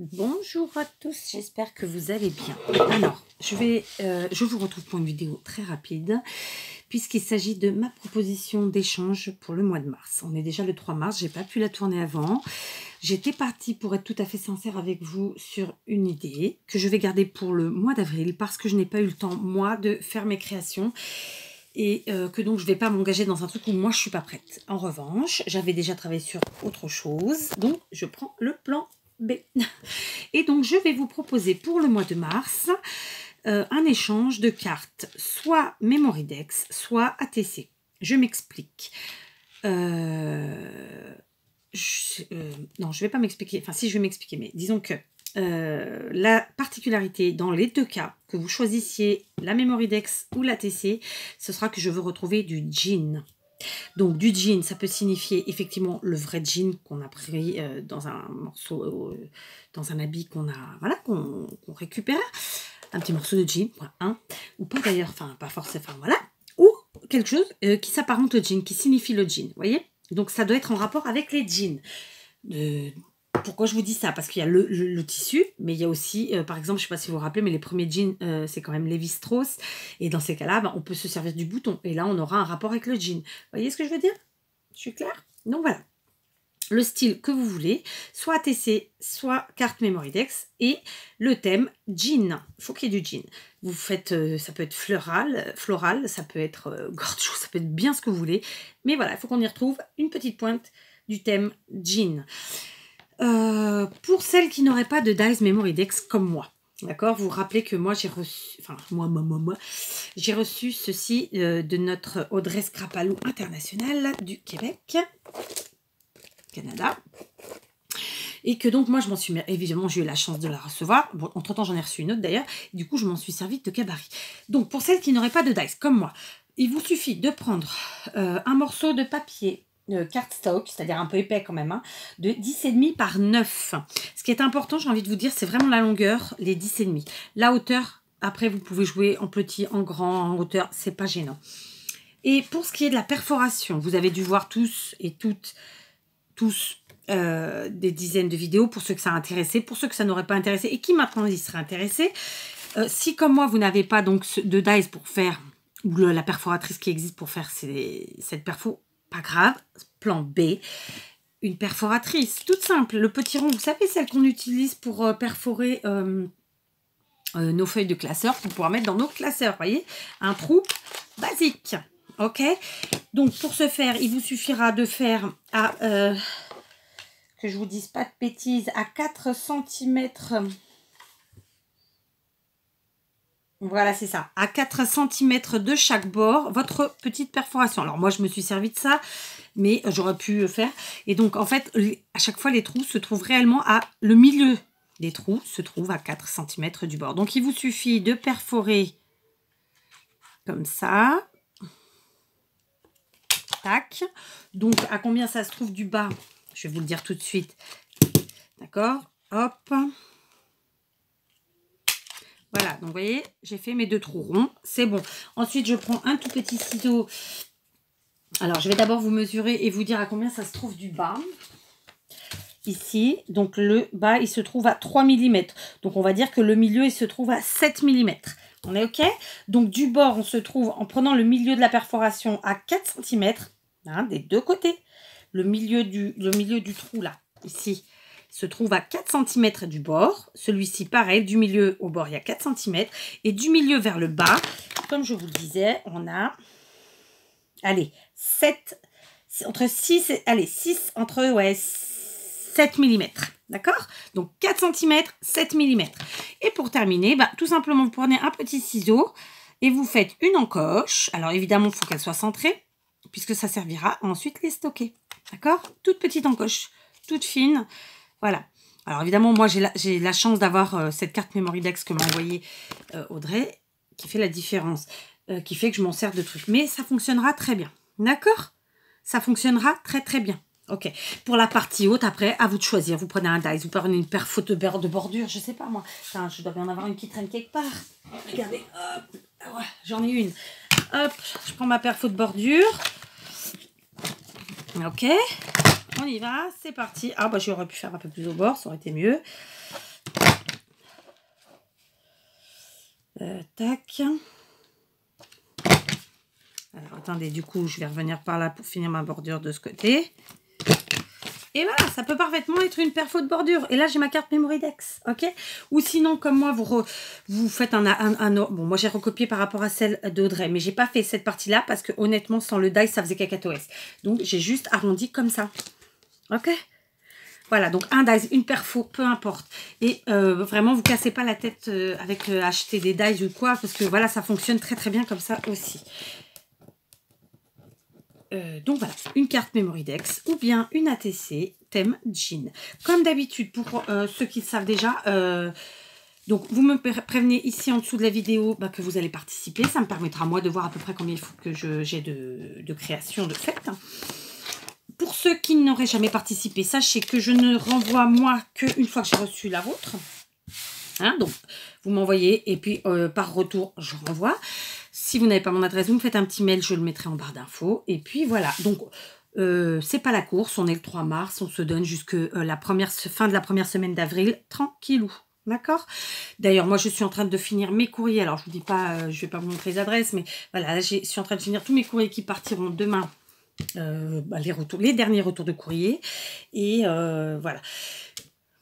Bonjour à tous, j'espère que vous allez bien. Alors, je vous retrouve pour une vidéo très rapide, puisqu'il s'agit de ma proposition d'échange pour le mois de mars. On est déjà le 3 mars, j'ai pas pu la tourner avant. J'étais partie, pour être tout à fait sincère avec vous, sur une idée que je vais garder pour le mois d'avril, parce que je n'ai pas eu le temps, moi, de faire mes créations. Et que donc je ne vais pas m'engager dans un truc où moi je ne suis pas prête. En revanche, j'avais déjà travaillé sur autre chose, donc je prends le plan B. Et donc je vais vous proposer pour le mois de mars un échange de cartes, soit Memorydex, soit ATC. Je m'explique. Non, je ne vais pas m'expliquer, enfin si je vais m'expliquer, mais disons que la particularité dans les deux cas, que vous choisissiez la Memorydex ou l'ATC, ce sera que je veux retrouver du jean. Donc du jean, ça peut signifier effectivement le vrai jean qu'on a pris dans un morceau, dans un habit qu'on a, voilà, qu'on récupère, un petit morceau de jean, ou pas d'ailleurs, enfin pas forcément, enfin voilà, ou quelque chose qui s'apparente au jean, qui signifie le jean, vous voyez. Donc ça doit être en rapport avec les jeans. Pourquoi je vous dis ça? Parce qu'il y a le tissu, mais il y a aussi, par exemple, je ne sais pas si vous vous rappelez, mais les premiers jeans, c'est quand même Lévi-Strauss. Et dans ces cas-là, on peut se servir du bouton. Et là, on aura un rapport avec le jean. Vous voyez ce que je veux dire? Je suis claire? Donc voilà. Le style que vous voulez, soit ATC, soit carte Memorydex. Et le thème jean. Il faut qu'il y ait du jean. Vous faites, ça peut être floral, ça peut être gorgeous, ça peut être bien ce que vous voulez. Mais voilà, il faut qu'on y retrouve une petite pointe du thème jean. Pour celles qui n'auraient pas de Dies Memorydex comme moi, d'accord, vous vous rappelez que moi j'ai reçu, enfin j'ai reçu ceci de notre Audrey Scrapalou internationale du Québec, Canada, et que donc moi je m'en suis, évidemment j'ai eu la chance de la recevoir, bon, entre temps j'en ai reçu une autre d'ailleurs, du coup je m'en suis servi de gabarit. Donc pour celles qui n'auraient pas de Dies comme moi, il vous suffit de prendre un morceau de papier cardstock, c'est-à-dire un peu épais quand même, de 10,5 par 9. Ce qui est important, j'ai envie de vous dire, c'est vraiment la longueur, les 10,5. La hauteur, après vous pouvez jouer en petit, en grand, en hauteur, c'est pas gênant. Et pour ce qui est de la perforation, vous avez dû voir tous et toutes, des dizaines de vidéos pour ceux que ça a intéressé, pour ceux que ça n'aurait pas intéressé et qui maintenant y seraient intéressés. Si comme moi, vous n'avez pas donc de dies pour faire, ou la perforatrice qui existe pour faire cette perfo, pas grave, plan B, une perforatrice, toute simple, le petit rond, vous savez, celle qu'on utilise pour perforer nos feuilles de classeur, pour pouvoir mettre dans nos classeurs, voyez, un trou basique, ok. Donc pour ce faire, il vous suffira de faire à, que je vous dise pas de bêtises, à 4 cm. Voilà, c'est ça. À 4 cm de chaque bord, votre petite perforation. Alors, moi, je me suis servi de ça, mais j'aurais pu faire. Et donc, en fait, à chaque fois, les trous se trouvent réellement à... Le milieu des trous se trouve à 4 cm du bord. Donc, il vous suffit de perforer comme ça. Tac. Donc, à combien ça se trouve du bas? Je vais vous le dire tout de suite. D'accord? Hop. Voilà, donc vous voyez, j'ai fait mes 2 trous ronds, c'est bon. Ensuite, je prends un tout petit ciseau. Alors, je vais d'abord vous mesurer et vous dire à combien ça se trouve du bas. Ici, donc le bas, il se trouve à 3 mm. Donc, on va dire que le milieu, il se trouve à 7 mm. On est OK? Donc, du bord, on se trouve, en prenant le milieu de la perforation à 4 cm, des deux côtés. Le milieu du trou, là, ici, se trouve à 4 cm du bord. Celui-ci, pareil, du milieu au bord, il y a 4 cm. Et du milieu vers le bas, comme je vous le disais, on a, allez, 7, entre 6 et, allez, 6, entre, ouais, 7 mm. D'accord? Donc, 4 cm, 7 mm. Et pour terminer, tout simplement, vous prenez un petit ciseau et vous faites une encoche. Alors, évidemment, il faut qu'elle soit centrée, puisque ça servira à ensuite les stocker. D'accord? Toute petite encoche, toute fine. Voilà. Alors évidemment, moi j'ai la chance d'avoir cette carte Memorydex que m'a envoyée Audrey, qui fait la différence, qui fait que je m'en sers de trucs. Mais ça fonctionnera très bien. D'accord? Ça fonctionnera très très bien. Ok. Pour la partie haute, après, à vous de choisir. Vous prenez un dies, vous prenez une perfo de bordure, je sais pas moi. Enfin, je dois bien en avoir une qui traîne quelque part. Regardez, hop, ouais, j'en ai une. Hop, je prends ma perfo de bordure. Ok. On y va, c'est parti. Ah bah j'aurais pu faire un peu plus au bord, ça aurait été mieux. Tac. Alors, attendez, du coup, je vais revenir par là pour finir ma bordure de ce côté. Et voilà, ça peut parfaitement être une perfo de bordure. Et là, j'ai ma carte Memory Dex, ok? Ou sinon, comme moi, vous faites bon, moi, j'ai recopié par rapport à celle d'Audrey, mais j'ai pas fait cette partie-là parce que, honnêtement, sans le die, ça faisait cacatoès. Donc, j'ai juste arrondi comme ça, ok? Voilà, donc un dies, une perfo, peu importe. Et vraiment, vous cassez pas la tête avec acheter des dies ou quoi, parce que voilà, ça fonctionne très très bien comme ça aussi. Donc voilà, une carte Memory Dex ou bien une ATC thème jean. Comme d'habitude, pour ceux qui le savent déjà, donc vous me prévenez ici en dessous de la vidéo que vous allez participer. Ça me permettra moi de voir à peu près combien il faut que j'ai de création de fête. Pour ceux qui n'auraient jamais participé, sachez que je ne renvoie moi qu'une fois que j'ai reçu la vôtre. Hein, donc, vous m'envoyez et puis par retour, je renvoie. Si vous n'avez pas mon adresse, vous me faites un petit mail, je le mettrai en barre d'infos. Et puis voilà, donc c'est pas la course, on est le 3 mars, on se donne jusque la fin de la première semaine d'avril, tranquillou. D'accord? D'ailleurs, moi, je suis en train de finir mes courriers. Alors, je vous dis pas, je vais pas vous montrer les adresses, mais voilà, là, je suis en train de finir tous mes courriers qui partiront demain. Les derniers retours de courrier. Et voilà.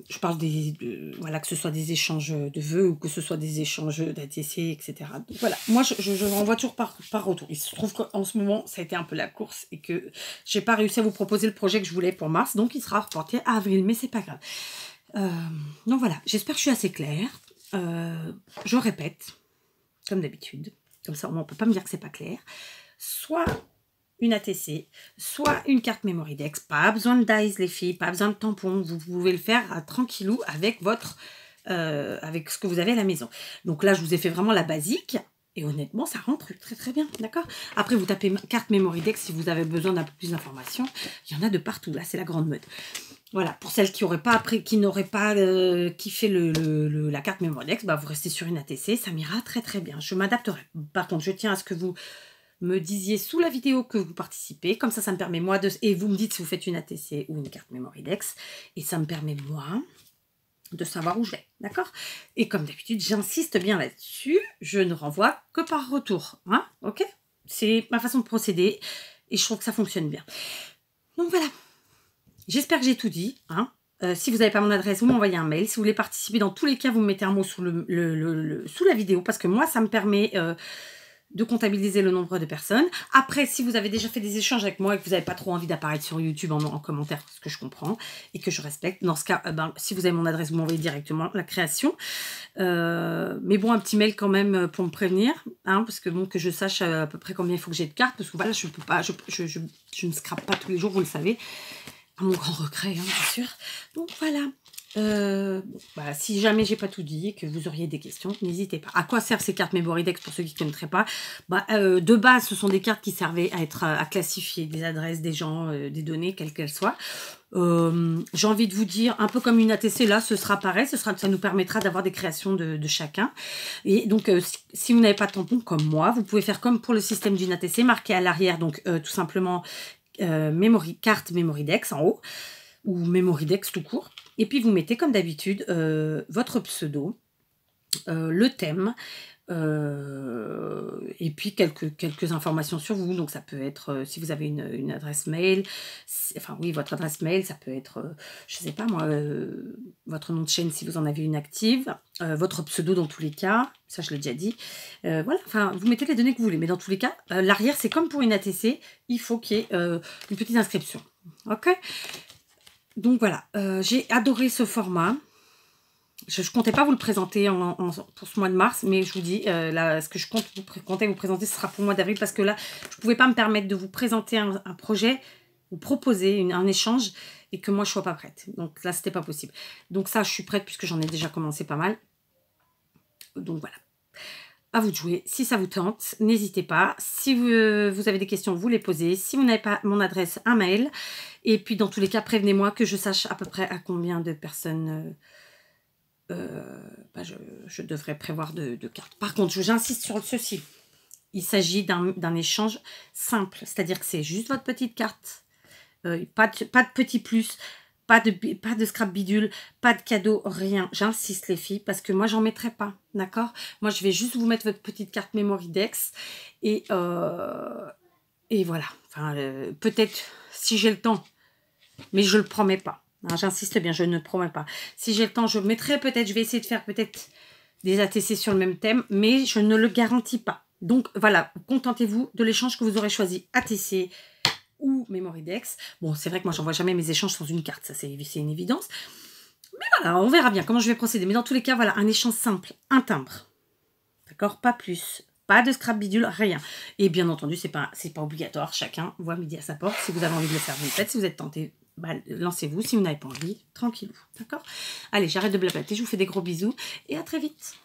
Je parle voilà, que ce soit des échanges de vœux ou que ce soit des échanges d'ATC, etc. Donc, voilà, moi je renvoie toujours par retour. Il se trouve qu'en ce moment, ça a été un peu la course et que j'ai pas réussi à vous proposer le projet que je voulais pour mars, donc il sera reporté à avril, mais c'est pas grave. Donc voilà, j'espère que je suis assez claire. Je répète, comme d'habitude, comme ça on ne peut pas me dire que c'est pas clair. Soit une ATC, soit une carte Memory Dex. Pas besoin de dies, les filles, pas besoin de tampons. Vous pouvez le faire tranquillou avec avec ce que vous avez à la maison. Donc là, je vous ai fait vraiment la basique. Et honnêtement, ça rentre très très bien, d'accord? Après, vous tapez carte Memory Dex si vous avez besoin d'un peu plus d'informations. Il y en a de partout, là, c'est la grande mode. Voilà, pour celles qui n'auraient pas kiffé la carte Memory Dex, vous restez sur une ATC, ça m'ira très très bien. Je m'adapterai. Par contre, je tiens à ce que vous me disiez sous la vidéo que vous participez, comme ça me permet moi et vous me dites si vous faites une ATC ou une carte Memory Dex, et ça me permet moi de savoir où je vais, d'accord? Et comme d'habitude, j'insiste bien là-dessus, je ne renvoie que par retour, hein, ok? C'est ma façon de procéder, et je trouve que ça fonctionne bien. Donc voilà, j'espère que j'ai tout dit, hein. Si vous n'avez pas mon adresse, vous m'envoyez un mail. Si vous voulez participer, dans tous les cas, vous me mettez un mot sous sous la vidéo, parce que moi, ça me permet de comptabiliser le nombre de personnes. Après, si vous avez déjà fait des échanges avec moi et que vous n'avez pas trop envie d'apparaître sur YouTube en commentaire, ce que je comprends et que je respecte, dans ce cas, si vous avez mon adresse, vous m'envoyez directement la création. Mais bon, un petit mail quand même pour me prévenir, hein, parce que bon, que je sache à peu près combien il faut que j'ai de cartes, parce que voilà, je peux pas, je ne scrape pas tous les jours, vous le savez, à mon grand regret, hein, bien sûr. Donc voilà. Si jamais j'ai pas tout dit et que vous auriez des questions, n'hésitez pas. À quoi servent ces cartes Memory Dex pour ceux qui ne connaîtraient pas? De base, ce sont des cartes qui servaient à classifier des adresses, des gens, des données, quelles qu'elles soient. J'ai envie de vous dire, un peu comme une ATC, là, ce sera pareil, ça nous permettra d'avoir des créations de chacun. Et donc, si vous n'avez pas de tampon comme moi, vous pouvez faire comme pour le système d'une ATC, marqué à l'arrière, donc tout simplement carte Memory Dex en haut, ou Memory Dex tout court. Et puis, vous mettez, comme d'habitude, votre pseudo, le thème, et puis quelques informations sur vous. Donc, ça peut être, si vous avez une adresse mail, enfin, oui, votre adresse mail, ça peut être, je ne sais pas moi, votre nom de chaîne si vous en avez une active, votre pseudo dans tous les cas, ça, je l'ai déjà dit. Voilà, enfin, vous mettez les données que vous voulez. Mais dans tous les cas, l'arrière, c'est comme pour une ATC, il faut qu'il y ait une petite inscription. OK ? Donc voilà, j'ai adoré ce format. Je ne comptais pas vous le présenter pour ce mois de mars, mais je vous dis, là, ce que je comptais vous présenter, ce sera pour le mois d'avril, parce que là, je ne pouvais pas me permettre de vous présenter un projet, vous proposer un échange, et que moi, je ne sois pas prête. Donc là, ce n'était pas possible. Donc ça, je suis prête, puisque j'en ai déjà commencé pas mal. Donc voilà. À vous de jouer. Si ça vous tente, n'hésitez pas. Si vous avez des questions, vous les posez. Si vous n'avez pas mon adresse, un mail. Et puis, dans tous les cas, prévenez-moi que je sache à peu près à combien de personnes je devrais prévoir de cartes. Par contre, j'insiste sur ceci. Il s'agit d'un échange simple. C'est-à-dire que c'est juste votre petite carte. Pas de petit plus. Pas de scrap bidule, pas de cadeau, rien. J'insiste les filles parce que moi j'en mettrai pas, d'accord? Moi je vais juste vous mettre votre petite carte Memorydex et voilà. Enfin, peut-être si j'ai le temps, mais je le promets pas. Hein, j'insiste bien, je ne promets pas. Si j'ai le temps, je mettrai peut-être, je vais essayer de faire peut-être des ATC sur le même thème, mais je ne le garantis pas. Donc voilà, contentez-vous de l'échange que vous aurez choisi, ATC ou Memorydex. Bon, c'est vrai que moi, j'envoie jamais mes échanges sans une carte, ça c'est une évidence. Mais voilà, on verra bien comment je vais procéder. Mais dans tous les cas, voilà, un échange simple, un timbre. D'accord? Pas plus. Pas de scrap bidule, rien. Et bien entendu, c'est pas obligatoire. Chacun voit midi à sa porte. Si vous avez envie de le faire, vous le faites. Si vous êtes tenté, bah, lancez-vous. Si vous n'avez pas envie, tranquillou. D'accord? Allez, j'arrête de blablater. Je vous fais des gros bisous et à très vite.